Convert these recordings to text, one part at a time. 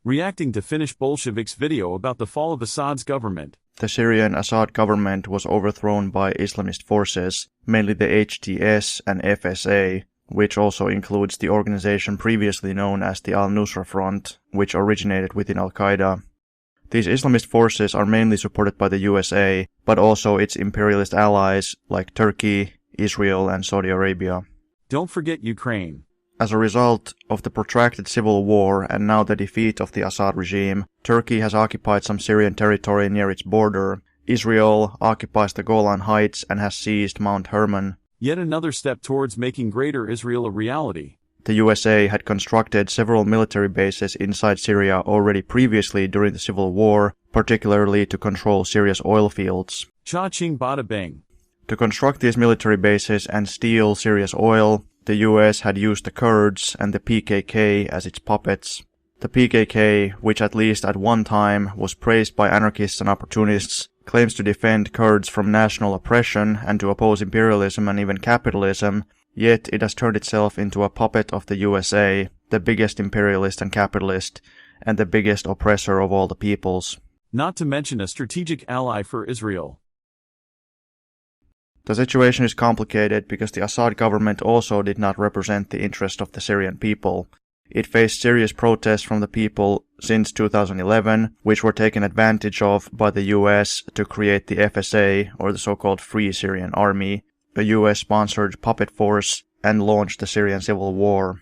Reacting to Finnish Bolsheviks' video about the fall of Assad's government. The Syrian Assad government was overthrown by Islamist forces, mainly the HTS and FSA, which also includes the organization previously known as the Al-Nusra Front, which originated within Al-Qaeda. These Islamist forces are mainly supported by the USA, but also its imperialist allies like Turkey, Israel, and Saudi Arabia. Don't forget Ukraine. As a result of the protracted civil war and now the defeat of the Assad regime, Turkey has occupied some Syrian territory near its border. Israel occupies the Golan Heights and has seized Mount Hermon. Yet another step towards making Greater Israel a reality. The USA had constructed several military bases inside Syria already previously during the civil war, particularly to control Syria's oil fields. Cha-ching bada bing. To construct these military bases and steal Syria's oil, the US had used the Kurds and the PKK as its puppets. The PKK, which at least at one time was praised by anarchists and opportunists, claims to defend Kurds from national oppression and to oppose imperialism and even capitalism, yet it has turned itself into a puppet of the USA, the biggest imperialist and capitalist, and the biggest oppressor of all the peoples. Not to mention a strategic ally for Israel. The situation is complicated because the Assad government also did not represent the interest of the Syrian people. It faced serious protests from the people since 2011, which were taken advantage of by the US to create the FSA, or the so-called Free Syrian Army, a US-sponsored puppet force, and launched the Syrian civil war.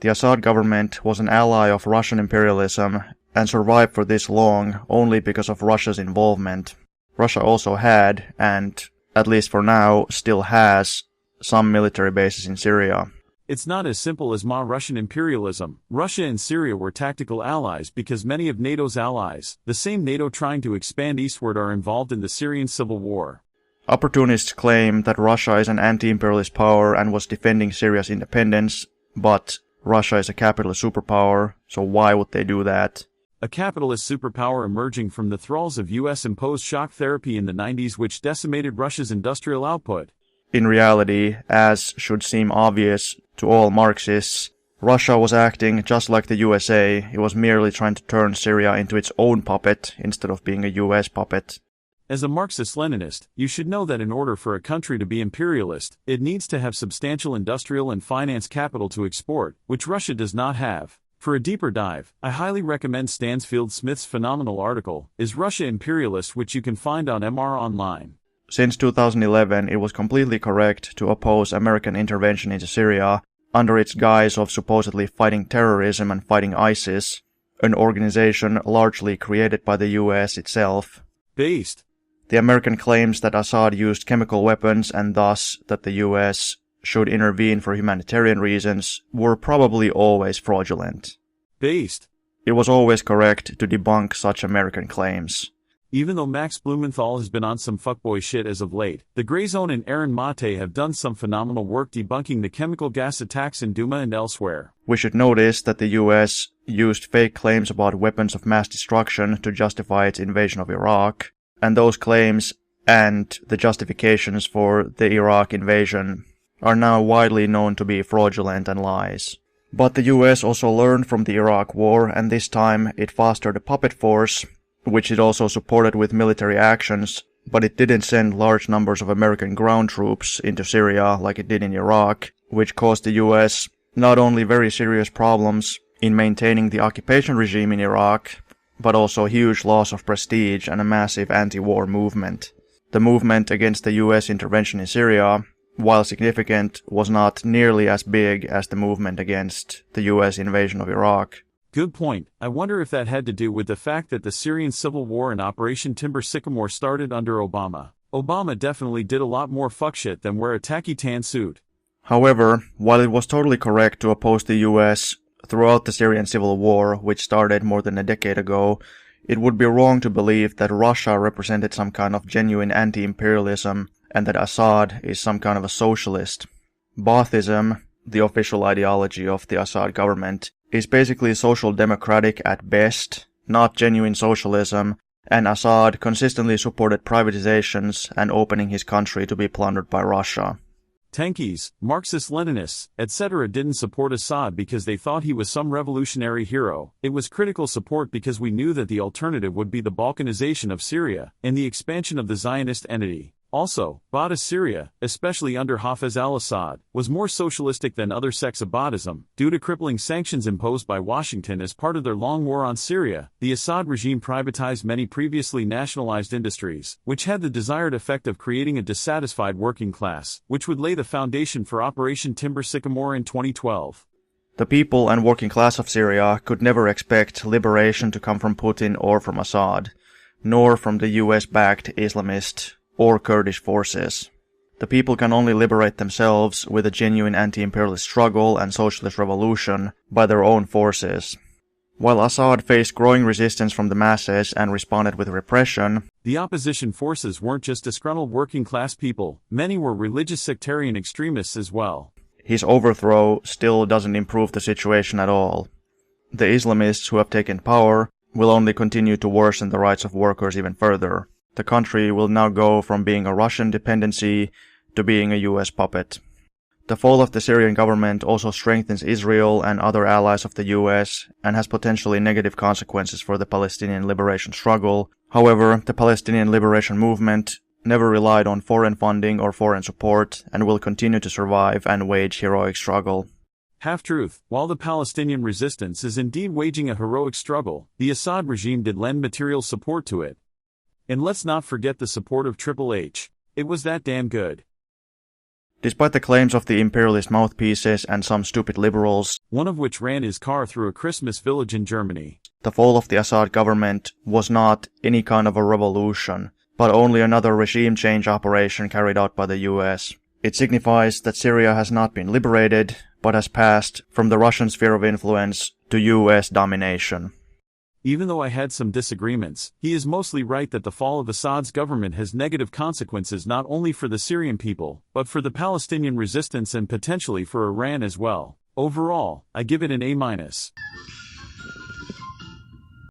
The Assad government was an ally of Russian imperialism and survived for this long only because of Russia's involvement. Russia also had, and at least for now, still has, some military bases in Syria. It's not as simple as Russian imperialism. Russia and Syria were tactical allies because many of NATO's allies, the same NATO trying to expand eastward, are involved in the Syrian civil war. Opportunists claim that Russia is an anti-imperialist power and was defending Syria's independence, but Russia is a capitalist superpower, so why would they do that? A capitalist superpower emerging from the thralls of US-imposed shock therapy in the 90s, which decimated Russia's industrial output. In reality, as should seem obvious to all Marxists, Russia was acting just like the USA. It was merely trying to turn Syria into its own puppet instead of being a US puppet. As a Marxist-Leninist, you should know that in order for a country to be imperialist, it needs to have substantial industrial and finance capital to export, which Russia does not have. For a deeper dive, I highly recommend Stansfield Smith's phenomenal article, Is Russia Imperialist?, which you can find on MR Online. Since 2011, it was completely correct to oppose American intervention into Syria under its guise of supposedly fighting terrorism and fighting ISIS, an organization largely created by the US itself. Based. The American claims that Assad used chemical weapons and thus that the US should intervene for humanitarian reasons were probably always fraudulent. Based. It was always correct to debunk such American claims. Even though Max Blumenthal has been on some fuckboy shit as of late, the Grey Zone and Aaron Mate have done some phenomenal work debunking the chemical gas attacks in Duma and elsewhere. We should notice that the US used fake claims about weapons of mass destruction to justify its invasion of Iraq, and those claims and the justifications for the Iraq invasion are now widely known to be fraudulent and lies. But the US also learned from the Iraq war, and this time it fostered a puppet force, which it also supported with military actions, but it didn't send large numbers of American ground troops into Syria like it did in Iraq, which caused the US not only very serious problems in maintaining the occupation regime in Iraq, but also huge loss of prestige and a massive anti-war movement. The movement against the US intervention in Syria, while significant, was not nearly as big as the movement against the US invasion of Iraq. Good point. I wonder if that had to do with the fact that the Syrian civil war and Operation Timber Sycamore started under Obama. Obama definitely did a lot more fuckshit than wear a tacky tan suit. However, while it was totally correct to oppose the US throughout the Syrian civil war, which started more than a decade ago, it would be wrong to believe that Russia represented some kind of genuine anti-imperialism and that Assad is some kind of a socialist. Baathism, the official ideology of the Assad government, is basically social democratic at best, not genuine socialism, and Assad consistently supported privatizations and opening his country to be plundered by Russia. Tankies, Marxist-Leninists, etc. didn't support Assad because they thought he was some revolutionary hero. It was critical support because we knew that the alternative would be the Balkanization of Syria and the expansion of the Zionist entity. Also, Ba'ath Syria, especially under Hafez al-Assad, was more socialistic than other sects of Ba'athism. Due to crippling sanctions imposed by Washington as part of their long war on Syria, the Assad regime privatized many previously nationalized industries, which had the desired effect of creating a dissatisfied working class, which would lay the foundation for Operation Timber Sycamore in 2012. The people and working class of Syria could never expect liberation to come from Putin or from Assad, nor from the US-backed Islamist or Kurdish forces. The people can only liberate themselves with a genuine anti-imperialist struggle and socialist revolution by their own forces. While Assad faced growing resistance from the masses and responded with repression, the opposition forces weren't just disgruntled working-class people, many were religious sectarian extremists as well. His overthrow still doesn't improve the situation at all. The Islamists who have taken power will only continue to worsen the rights of workers even further. The country will now go from being a Russian dependency to being a US puppet. The fall of the Syrian government also strengthens Israel and other allies of the US and has potentially negative consequences for the Palestinian liberation struggle. However, the Palestinian liberation movement never relied on foreign funding or foreign support and will continue to survive and wage heroic struggle. Half-truth, while the Palestinian resistance is indeed waging a heroic struggle, the Assad regime did lend material support to it. And let's not forget the support of Triple H. It was that damn good. Despite the claims of the imperialist mouthpieces and some stupid liberals, one of which ran his car through a Christmas village in Germany, the fall of the Assad government was not any kind of a revolution, but only another regime change operation carried out by the US. It signifies that Syria has not been liberated, but has passed from the Russian sphere of influence to US domination. Even though I had some disagreements, he is mostly right that the fall of Assad's government has negative consequences not only for the Syrian people, but for the Palestinian resistance and potentially for Iran as well. Overall, I give it an A-.